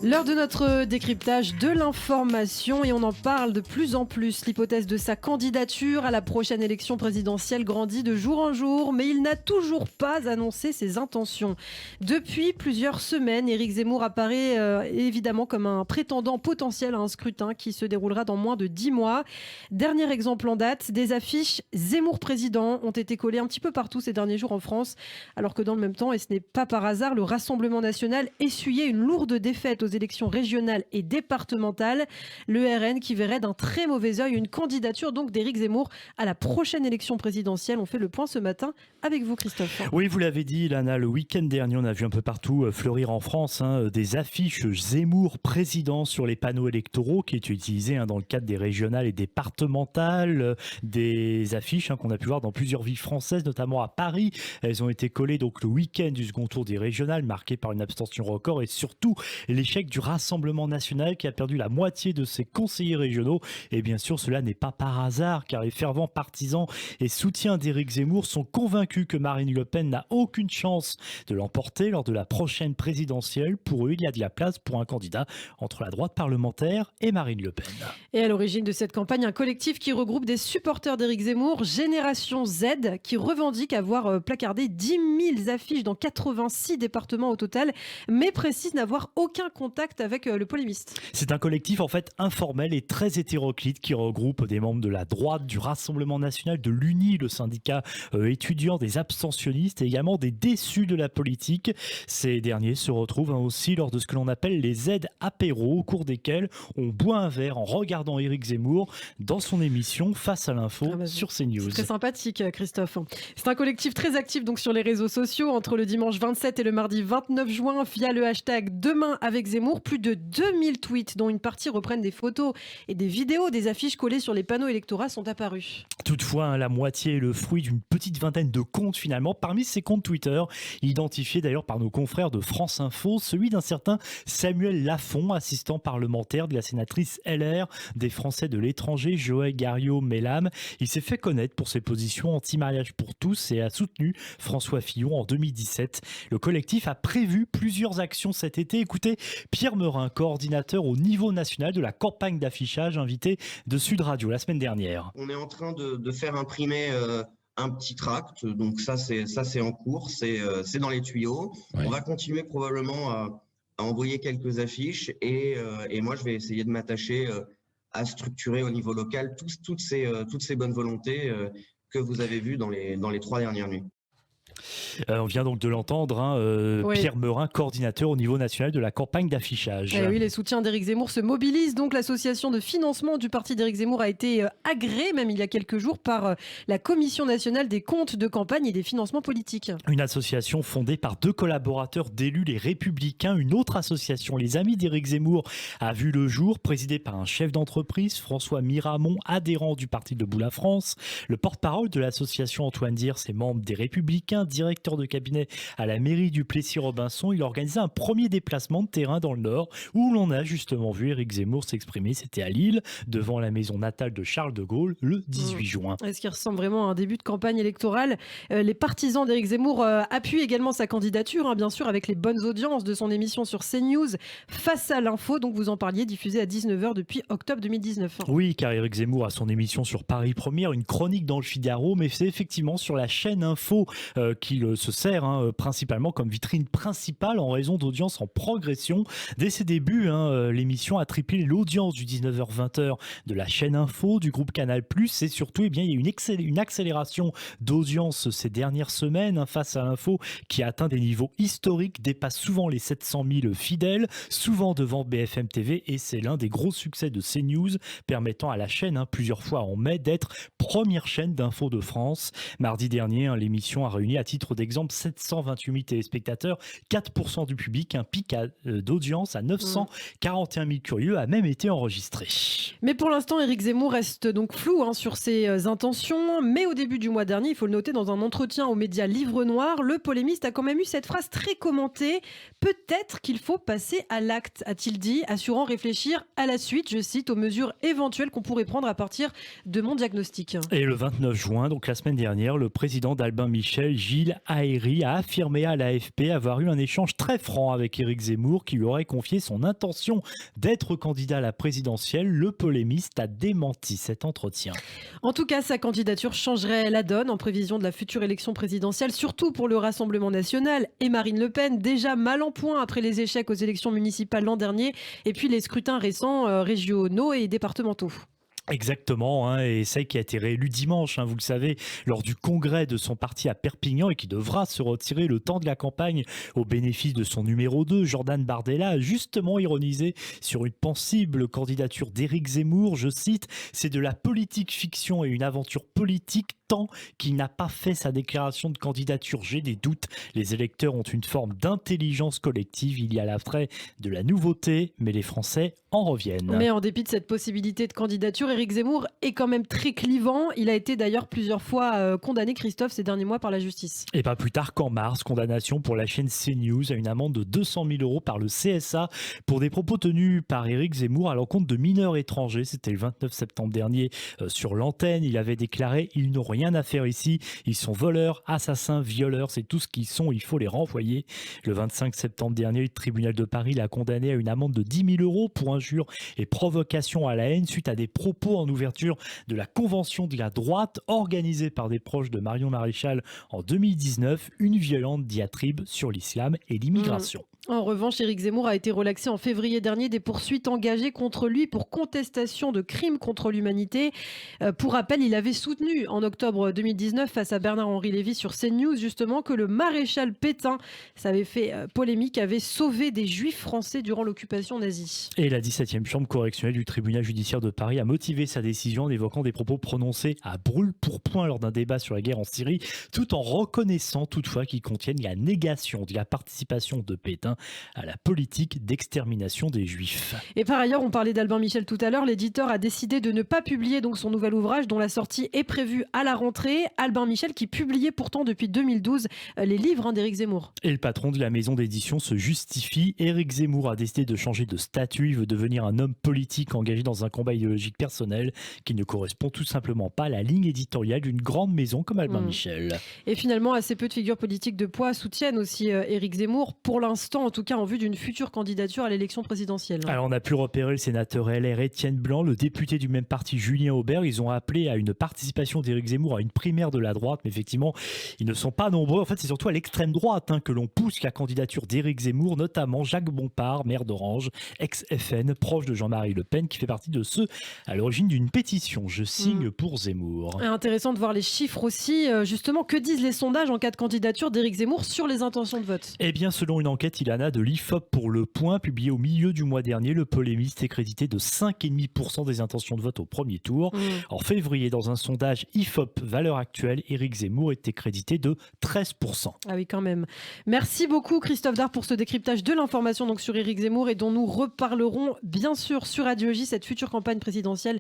L'heure de notre décryptage de l'information et on en parle de plus en plus. L'hypothèse de sa candidature à la prochaine élection présidentielle grandit de jour en jour, mais il n'a toujours pas annoncé ses intentions. Depuis plusieurs semaines, Éric Zemmour apparaît évidemment comme un prétendant potentiel à un scrutin qui se déroulera dans moins de 10 mois. Dernier exemple en date, des affiches Zemmour président ont été collées un petit peu partout ces derniers jours en France, alors que dans le même temps, et ce n'est pas par hasard, le Rassemblement national essuyait une lourde défaite aux élections régionales et départementales. Le RN qui verrait d'un très mauvais œil une candidature donc d'Éric Zemmour à la prochaine élection présidentielle. On fait le point ce matin avec vous, Christophe. Oui, vous l'avez dit, Lana, le week-end dernier, on a vu un peu partout fleurir en France des affiches Zemmour président sur les panneaux électoraux qui étaient utilisées dans le cadre des régionales et départementales. Des affiches qu'on a pu voir dans plusieurs villes françaises, notamment à Paris. Elles ont été collées donc le week-end du second tour des régionales, marqué par une abstention record et surtout l'échec du Rassemblement national qui a perdu la moitié de ses conseillers régionaux. Et bien sûr, cela n'est pas par hasard car les fervents partisans et soutiens d'Éric Zemmour sont convaincus que Marine Le Pen n'a aucune chance de l'emporter lors de la prochaine présidentielle. Pour eux, il y a de la place pour un candidat entre la droite parlementaire et Marine Le Pen. Et à l'origine de cette campagne, un collectif qui regroupe des supporters d'Éric Zemmour, Génération Z, qui revendique avoir placardé 10 000 affiches dans 86 départements au total, mais précise n'avoir aucun contact avec le polémiste. C'est un collectif en fait informel et très hétéroclite qui regroupe des membres de la droite, du Rassemblement national, de l'UNI, le syndicat étudiant, des abstentionnistes et également des déçus de la politique. Ces derniers se retrouvent aussi lors de ce que l'on appelle les Z-apéros, au cours desquels on boit un verre en regardant Éric Zemmour dans son émission Face à l'info sur CNews. C'est très sympathique, Christophe. C'est un collectif très actif donc sur les réseaux sociaux entre le dimanche 27 et le mardi 29 juin via le hashtag Demain avec Zemmour. Plus de 2000 tweets dont une partie reprennent des photos et des vidéos des affiches collées sur les panneaux électoraux sont apparus. Toutefois, la moitié est le fruit d'une petite vingtaine de comptes finalement. Parmi ces comptes Twitter, identifiés d'ailleurs par nos confrères de France Info, celui d'un certain Samuel Lafont, assistant parlementaire de la sénatrice LR des Français de l'étranger, Joël Garriaud-Mellam. Il s'est fait connaître pour ses positions anti-mariage pour tous et a soutenu François Fillon en 2017. Le collectif a prévu plusieurs actions cet été. Écoutez, Pierre Meurin, coordinateur au niveau national de la campagne d'affichage, invité de Sud Radio la semaine dernière. On est en train de faire imprimer un petit tract, donc ça c'est en cours, c'est dans les tuyaux. Ouais. On va continuer probablement à envoyer quelques affiches et moi je vais essayer de m'attacher à structurer au niveau local toutes ces bonnes volontés que vous avez vues dans les 3 dernières nuits. On vient donc de l'entendre, oui. Pierre Meurin, coordinateur au niveau national de la campagne d'affichage. Oui, les soutiens d'Éric Zemmour se mobilisent. Donc l'association de financement du parti d'Éric Zemmour a été agréée, même il y a quelques jours, par la Commission nationale des comptes de campagne et des financements politiques. Une association fondée par 2 collaborateurs d'élus, les Républicains. Une autre association, les Amis d'Éric Zemmour, a vu le jour, présidée par un chef d'entreprise, François Miramont, adhérent du parti Debout la France. Le porte-parole de l'association, Antoine Diers, est membre des Républicains, directeur de cabinet à la mairie du Plessis-Robinson. Il a organisé un premier déplacement de terrain dans le Nord où l'on a justement vu Éric Zemmour s'exprimer. C'était à Lille, devant la maison natale de Charles de Gaulle, le 18 juin. Est-ce qu'il ressemble vraiment à un début de campagne électorale ? Les partisans d'Éric Zemmour appuient également sa candidature, bien sûr, avec les bonnes audiences de son émission sur CNews, Face à l'info, donc vous en parliez, diffusée à 19h depuis octobre 2019. Oui, car Éric Zemmour a son émission sur Paris Première, une chronique dans le Figaro, mais c'est effectivement sur la chaîne Info qu'il se sert principalement comme vitrine principale en raison d'audience en progression. Dès ses débuts, l'émission a triplé l'audience du 19h-20h de la chaîne Info, du groupe Canal+, et surtout, il y a une accélération d'audience ces dernières semaines, Face à l'info, qui a atteint des niveaux historiques, dépasse souvent les 700 000 fidèles, souvent devant BFM TV, et c'est l'un des gros succès de CNews, permettant à la chaîne, plusieurs fois en mai, d'être première chaîne d'info de France. Mardi dernier, l'émission a réuni à titre d'exemple 728 000 téléspectateurs, 4% du public, un pic d'audience à 941 000 curieux a même été enregistré. Mais pour l'instant, Éric Zemmour reste donc flou sur ses intentions. Mais au début du mois dernier, il faut le noter, dans un entretien aux médias Livre Noir, le polémiste a quand même eu cette phrase très commentée. Peut-être qu'il faut passer à l'acte, a-t-il dit, assurant réfléchir à la suite, je cite, aux mesures éventuelles qu'on pourrait prendre à partir de mon diagnostic. Et le 29 juin, donc la semaine dernière, le président d'Albin Michel, Gilles Aéry a affirmé à l'AFP avoir eu un échange très franc avec Éric Zemmour qui lui aurait confié son intention d'être candidat à la présidentielle. Le polémiste a démenti cet entretien. En tout cas, sa candidature changerait la donne en prévision de la future élection présidentielle, surtout pour le Rassemblement national et Marine Le Pen, déjà mal en point après les échecs aux élections municipales l'an dernier et puis les scrutins récents régionaux et départementaux. Exactement, et ça qui a été réélu dimanche, vous le savez, lors du congrès de son parti à Perpignan et qui devra se retirer le temps de la campagne au bénéfice de son numéro 2, Jordan Bardella, a justement ironisé sur une possible candidature d'Éric Zemmour. Je cite, « C'est de la politique fiction et une aventure politique tant qu'il n'a pas fait sa déclaration de candidature. J'ai des doutes. Les électeurs ont une forme d'intelligence collective. Il y a l'attrait de la nouveauté, mais les Français en reviennent. » Mais en dépit de cette possibilité de candidature, Éric Zemmour est quand même très clivant. Il a été d'ailleurs plusieurs fois condamné, Christophe, ces derniers mois par la justice. Et pas plus tard qu'en mars, condamnation pour la chaîne CNews à une amende de 200 000 € par le CSA pour des propos tenus par Éric Zemmour à l'encontre de mineurs étrangers. C'était le 29 septembre dernier sur l'antenne. Il avait déclaré « Ils n'ont rien à faire ici. Ils sont voleurs, assassins, violeurs. C'est tout ce qu'ils sont. Il faut les renvoyer. » Le 25 septembre dernier, le tribunal de Paris l'a condamné à une amende de 10 000 € pour injure et provocation à la haine suite à des propos en ouverture de la convention de la droite organisée par des proches de Marion Maréchal en 2019, une violente diatribe sur l'islam et l'immigration. En revanche, Éric Zemmour a été relaxé en février dernier des poursuites engagées contre lui pour contestation de crimes contre l'humanité. Pour rappel, il avait soutenu en octobre 2019 face à Bernard-Henri Lévy sur CNews justement que le maréchal Pétain, ça avait fait polémique, avait sauvé des juifs français durant l'occupation nazie. Et la 17e chambre correctionnelle du tribunal judiciaire de Paris a motivé sa décision en évoquant des propos prononcés à brûle-pourpoint lors d'un débat sur la guerre en Syrie, tout en reconnaissant toutefois qu'ils contiennent la négation de la participation de Pétain à la politique d'extermination des Juifs. Et par ailleurs, on parlait d'Albin Michel tout à l'heure, l'éditeur a décidé de ne pas publier donc son nouvel ouvrage dont la sortie est prévue à la rentrée. Albin Michel qui publiait pourtant depuis 2012 les livres d'Éric Zemmour. Et le patron de la maison d'édition se justifie. Éric Zemmour a décidé de changer de statut. Il veut devenir un homme politique engagé dans un combat idéologique personnel qui ne correspond tout simplement pas à la ligne éditoriale d'une grande maison comme Albin Michel. Et finalement, assez peu de figures politiques de poids soutiennent aussi Éric Zemmour, pour l'instant en tout cas en vue d'une future candidature à l'élection présidentielle. Alors on a pu repérer le sénateur LR Étienne Blanc, le député du même parti Julien Aubert. Ils ont appelé à une participation d'Éric Zemmour à une primaire de la droite, mais effectivement ils ne sont pas nombreux. En fait c'est surtout à l'extrême droite que l'on pousse la candidature d'Éric Zemmour, notamment Jacques Bompard, maire d'Orange, ex-FN, proche de Jean-Marie Le Pen, qui fait partie de ceux à l'origine d'une pétition. Je signe pour Zemmour. Intéressant de voir les chiffres aussi. Justement, que disent les sondages en cas de candidature d'Éric Zemmour sur les intentions de vote? Eh bien, selon une enquête Ilana de l'IFOP pour Le Point, publiée au milieu du mois dernier, le polémiste est crédité de 5,5% des intentions de vote au premier tour. En février, dans un sondage IFOP Valeurs Actuelles, Éric Zemmour était crédité de 13%. Ah oui, quand même. Merci beaucoup Christophe Dard pour ce décryptage de l'information donc sur Éric Zemmour et dont nous reparlerons bien sûr sur Radio J. Cette future campagne présidentielle